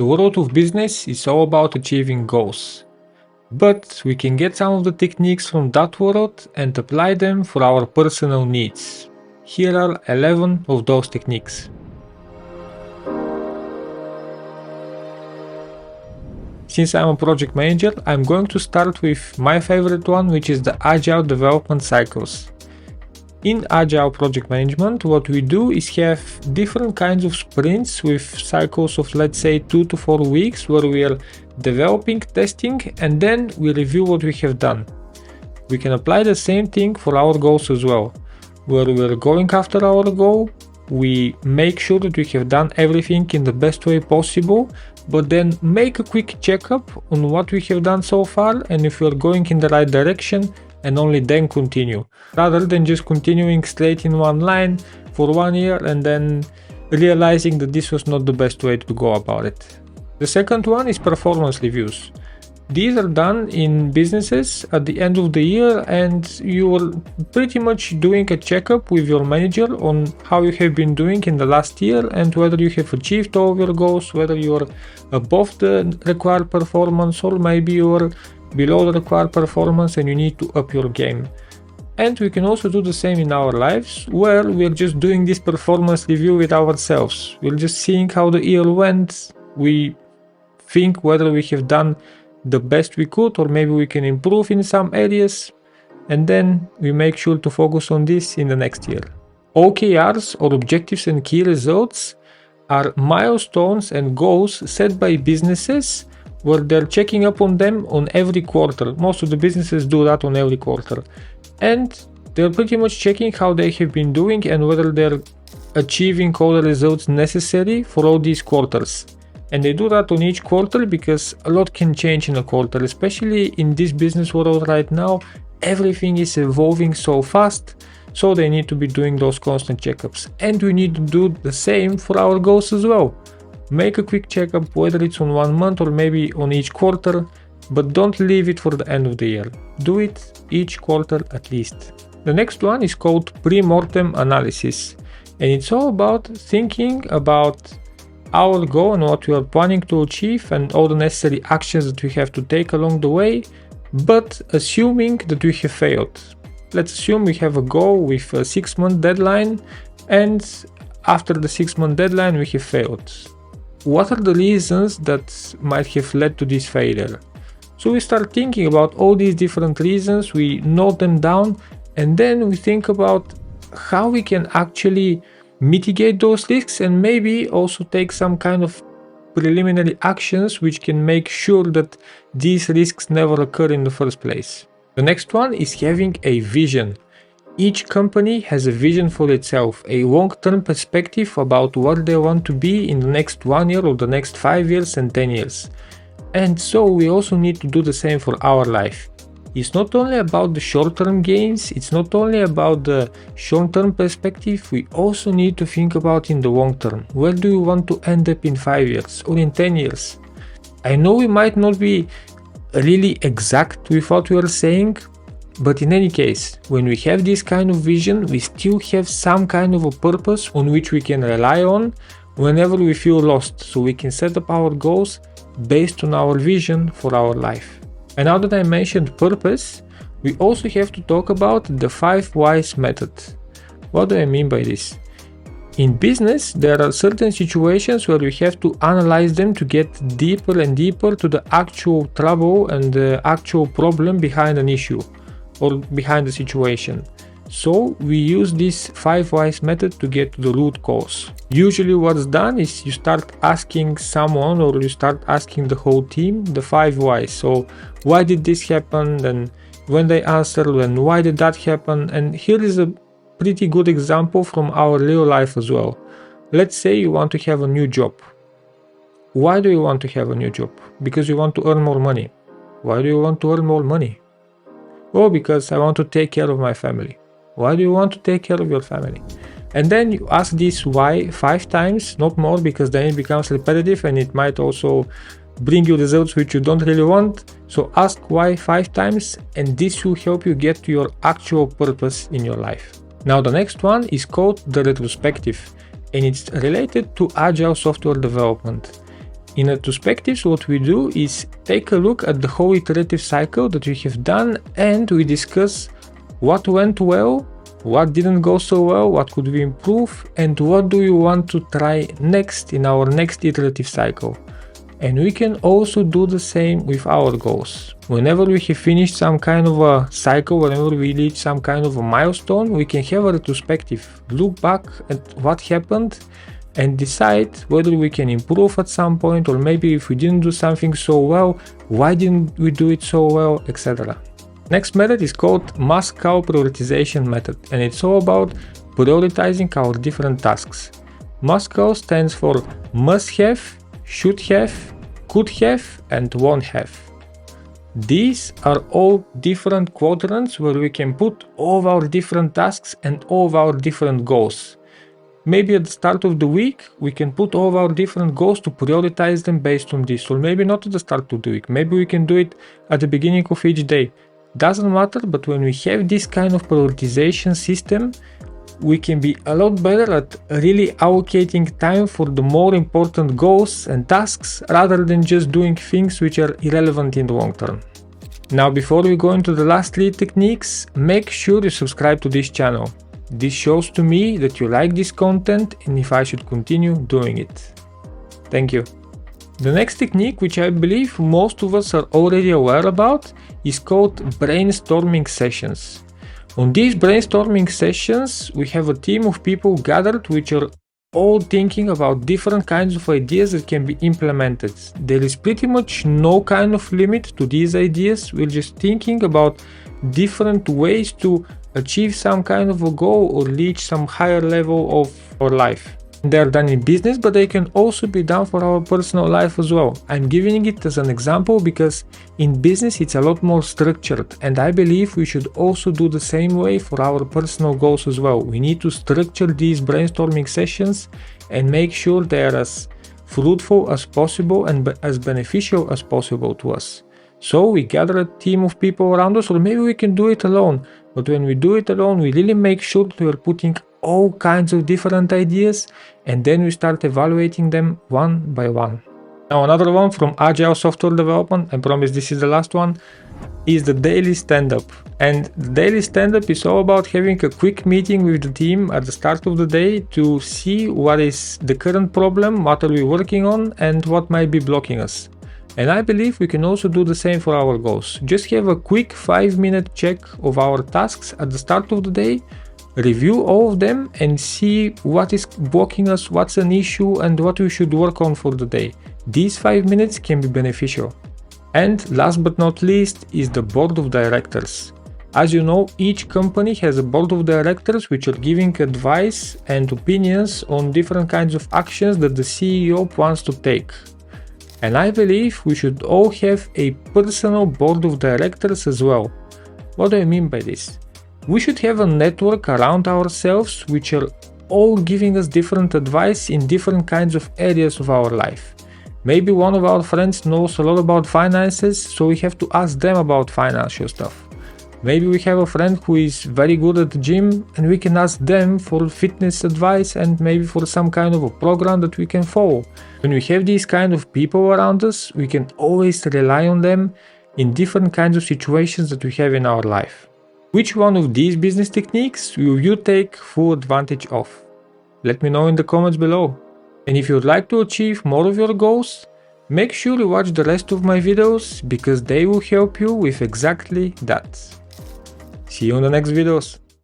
The world of business is all about achieving goals. But we can get some of the techniques from that world and apply them for our personal needs. Here are 11 of those techniques. Since I'm a project manager, I'm going to start with my favorite one, which is the Agile development cycles. In Agile project management, what we do is have different kinds of sprints with cycles of, let's say, 2 to 4 weeks, where we are developing, testing, and then we review what we have done. We can apply the same thing for our goals as well, where we're going after our goal. We make sure that we have done everything in the best way possible, but then make a quick checkup on what we have done so far and if we're going in the right direction, and only then continue, rather than just continuing straight in one line for 1 year and then realizing that this was not the best way to go about it. The second one is performance reviews. These are done in businesses at the end of the year, and you are pretty much doing a checkup with your manager on how you have been doing in the last year and whether you have achieved all of your goals, whether you are above the required performance or maybe you are below the required performance and you need to up your game. And we can also do the same in our lives, where we're just doing this performance review with ourselves. We're just seeing how the year went. We think whether we have done the best we could or maybe we can improve in some areas, and then we make sure to focus on this in the next year. OKRs, or objectives and key results, are milestones and goals set by businesses where they're checking up on them on every quarter. Most of the businesses do that on every quarter. And they're pretty much checking how they have been doing and whether they're achieving all the results necessary for all these quarters. And they do that on each quarter because a lot can change in a quarter, especially in this business world right now. Everything is evolving so fast, so they need to be doing those constant checkups. And we need to do the same for our goals as well. Make a quick checkup, whether it's on 1 month or maybe on each quarter, but don't leave it for the end of the year. Do it each quarter at least. The next one is called Premortem Analysis, and it's all about thinking about our goal and what we are planning to achieve and all the necessary actions that we have to take along the way, but assuming that we have failed. Let's assume we have a goal with a 6-month deadline, and after the 6-month deadline we have failed. What are the reasons that might have led to this failure? So we start thinking about all these different reasons, we note them down, and then we think about how we can actually mitigate those risks and maybe also take some kind of preliminary actions which can make sure that these risks never occur in the first place. The next one is having a vision. Each company has a vision for itself, a long-term perspective about what they want to be in the next 1 year or the next 5 years and 10 years. And so we also need to do the same for our life. It's not only about the short-term gains, it's not only about the short-term perspective, we also need to think about in the long term. Where do you want to end up in 5 years or in 10 years? I know we might not be really exact with what we are saying, but in any case, when we have this kind of vision, we still have some kind of a purpose on which we can rely on whenever we feel lost, so we can set up our goals based on our vision for our life. And now that I mentioned purpose, we also have to talk about the 5 whys method. What do I mean by this? In business, there are certain situations where we have to analyze them to get deeper and deeper to the actual trouble and the actual problem behind an issue or behind the situation. So we use this 5 whys method to get to the root cause. Usually what's done is you start asking someone or you start asking the whole team the 5 whys. So why did this happen? And when they answer, then why did that happen? And here is a pretty good example from our real life as well. Let's say you want to have a new job. Why do you want to have a new job? Because you want to earn more money. Why do you want to earn more money? Oh, because I want to take care of my family. Why do you want to take care of your family? And then you ask this why 5 times, not more, because then it becomes repetitive and it might also bring you results which you don't really want. So ask why 5 times, and this will help you get to your actual purpose in your life. Now the next one is called the retrospective, and it's related to Agile software development. In retrospectives, what we do is take a look at the whole iterative cycle that we have done, and we discuss what went well, what didn't go so well, what could we improve, and what do we want to try next in our next iterative cycle. And we can also do the same with our goals. Whenever we have finished some kind of a cycle, whenever we reach some kind of a milestone, we can have a retrospective, look back at what happened and decide whether we can improve at some point, or maybe if we didn't do something so well, why didn't we do it so well, etc. Next method is called Moscow prioritization method, and it's all about prioritizing our different tasks. Moscow stands for must have, should have, could have, and won't have. These are all different quadrants where we can put all of our different tasks and all of our different goals. Maybe at the start of the week, we can put all of our different goals to prioritize them based on this, or maybe not at the start of the week. Maybe we can do it at the beginning of each day. Doesn't matter, but when we have this kind of prioritization system, we can be a lot better at really allocating time for the more important goals and tasks rather than just doing things which are irrelevant in the long term. Now, before we go into the last 3 techniques, make sure you subscribe to this channel. This shows to me that you like this content and if I should continue doing it. Thank you. The next technique, which I believe most of us are already aware about, is called brainstorming sessions. On these brainstorming sessions, we have a team of people gathered which are all thinking about different kinds of ideas that can be implemented. There is pretty much no kind of limit to these ideas. We're just thinking about different ways to achieve some kind of a goal or reach some higher level of our life. They are done in business, but they can also be done for our personal life as well. I'm giving it as an example because in business it's a lot more structured, and I believe we should also do the same way for our personal goals as well. We need to structure these brainstorming sessions and make sure they are as fruitful as possible and as beneficial as possible to us. So we gather a team of people around us, or maybe we can do it alone. But when we do it alone, we really make sure that we are putting all kinds of different ideas, and then we start evaluating them one by one. Now, another one from Agile software development, I promise this is the last one, is the daily stand-up. And the daily stand-up is all about having a quick meeting with the team at the start of the day to see what is the current problem, what are we working on, and what might be blocking us. And I believe we can also do the same for our goals. Just have a quick 5-minute check of our tasks at the start of the day, review all of them and see what is blocking us, what's an issue, and what we should work on for the day. These 5 minutes can be beneficial. And last but not least is the board of directors. As you know, each company has a board of directors which are giving advice and opinions on different kinds of actions that the CEO wants to take. And I believe we should all have a personal board of directors as well. What do I mean by this? We should have a network around ourselves which are all giving us different advice in different kinds of areas of our life. Maybe one of our friends knows a lot about finances, so we have to ask them about financial stuff. Maybe we have a friend who is very good at the gym and we can ask them for fitness advice and maybe for some kind of a program that we can follow. When we have these kind of people around us, we can always rely on them in different kinds of situations that we have in our life. Which one of these business techniques will you take full advantage of? Let me know in the comments below. And if you'd like to achieve more of your goals, make sure you watch the rest of my videos because they will help you with exactly that. See you in the next videos.